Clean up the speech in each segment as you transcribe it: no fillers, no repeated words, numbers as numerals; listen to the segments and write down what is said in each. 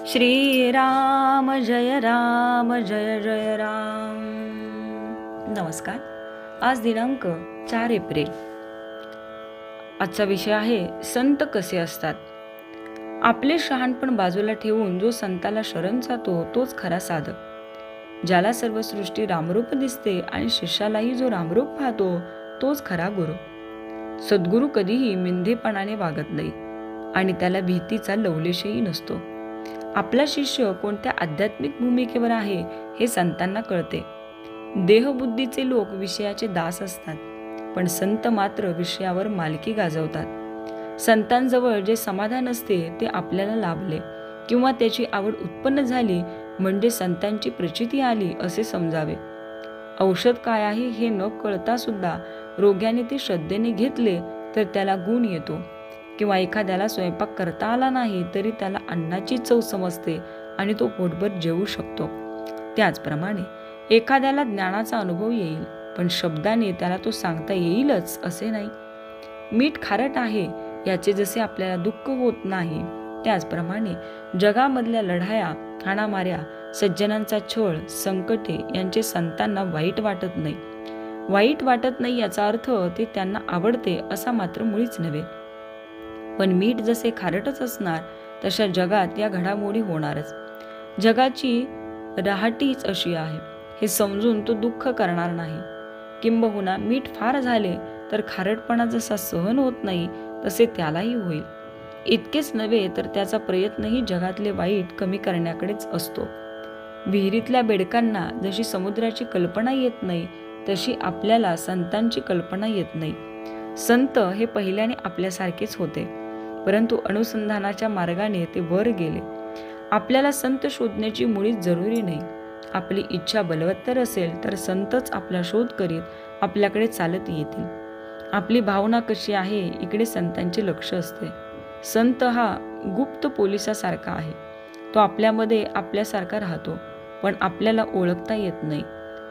श्रीराम जय राम जय जय राम। नमस्कार। आज दिनांक 4 एप्रिल। आजचा विषय आहे संत कसे असतात। आपले शहाणपण बाजूला ठेवून जो संताला शरण जातो तोच खरा साधक। ज्याला सर्व सृष्टी रामरूप दिसते आणि शिष्यालाही जो रामरूप पाहतो तोच खरा गुरु। सद्गुरू कधीही मिंधेपणाने वागत नाही आणि त्याला भीतीचा लवलेशही नसतो। आपला शिष्य कोणत्या आध्यात्मिक भूमिकेवर आहे हे संतांना कळते। देहबुद्धीचे लोक विषयाचे दास असतात, पण संत मात्र विषयावर मालकी गाजवतात। संतांजवळ जे समाधान असते ते आपल्याला लाभले किंवा त्याची आवड उत्पन्न झाली म्हणजे संतांची प्रचिती आली असे समजावे। औषध काय आहे हे न कळता सुद्धा रोग्याने ते श्रद्धेने घेतले तर त्याला गुण येतो, किंवा एखाद्याला स्वयंपाक करता आला नाही तरी त्याला अन्नाची चव समजते आणि तो पोटभर जेवू शकतो। त्याचप्रमाणे एखाद्याला ज्ञानाचा अनुभव येईल, पण शब्दाने त्याला तो सांगता येईलच असे नाही। मीठ खारट आहे याचे जसे आपल्याला दुःख होत नाही, त्याचप्रमाणे जगामधल्या लढाया, हाणामाऱ्या, सज्जनांचा छळ, संकटे यांचे संतांना वाईट वाटत नाही। वाईट वाटत नाही याचा अर्थ ते त्यांना आवडते असा मात्र मुळीच नव्हे। पण मीठ जसे खारटच असणार तशा जगात या घडामोडी होणारच। जगाची राहटीच अशी आहे हे समजून तो दुःख करणार नाही। किंबहुना मीठ फार झाले तर खारटपणा जसा सहन होत नाही तसे त्यालाही होईल। इतकेच नव्हे तर त्याचा प्रयत्नही जगातले वाईट कमी करण्याकडेच असतो। विहिरीतल्या बेडकांना जशी समुद्राची कल्पना येत नाही तशी आपल्याला संतांची कल्पना येत नाही। संत हे पहिल्याने आपल्यासारखेच होते, परंतु अनुसंधानाच्या मार्गाने ते वर गेले। आपल्याला संत शोधण्याची मुळीच जरुरी नाही। आपली इच्छा बलवत्तर असेल तर संतच आपला शोध करीत आपल्याकडे चालत येतील। आपली भावना कशी आहे इकडे संतांचे लक्ष असते। संत हा गुप्त पोलिसासारखा आहे। तो आपल्यामध्ये आपल्यासारखा राहतो, पण आपल्याला ओळखता येत नाही।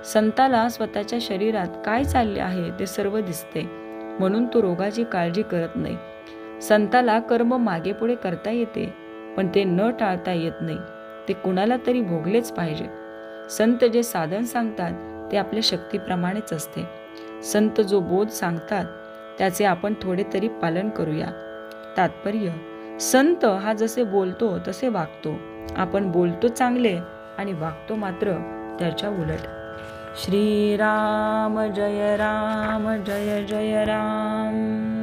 संताला स्वतःच्या शरीरात काय चालले आहे ते सर्व दिसते, म्हणून तो रोगाची काळजी करत नाही। संताला कर्म मागे पुढे करता येते, पण ते न टाळता येत नाही। ते कुणाला तरी भोगलेच पाहिजे। संत जे साधन सांगतात ते आपल्या शक्तीप्रमाणेच असते। संत जो बोध सांगतात त्याचे आपण थोडे तरी पालन करूया। तात्पर्य, संत हा जसे बोलतो तसे वागतो। आपण बोलतो चांगले आणि वागतो मात्र त्याच्या उलट। श्रीराम जय राम जय जय राम।